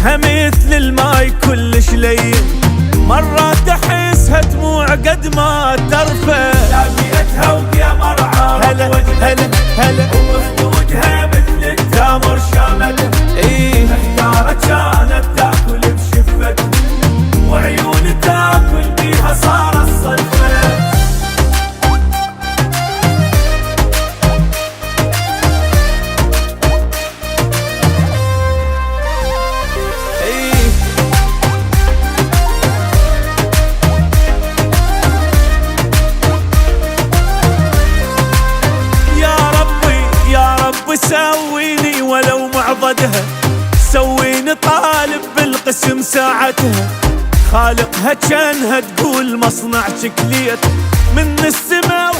وشها مثل الماي كلش لين، مرات احسها دموع قد ما ترفع. لابيتها وقمر عرض وجهها هلا وخدودها مثل التمر شامته. محتارة كانت تاكل بشفته، وعيون تاكل بيها صار الصدفة. سويني ولو معضدها، سويني طالب بالقسم ساعتها، خالقها كانها تقول مصنع شكليت من السما.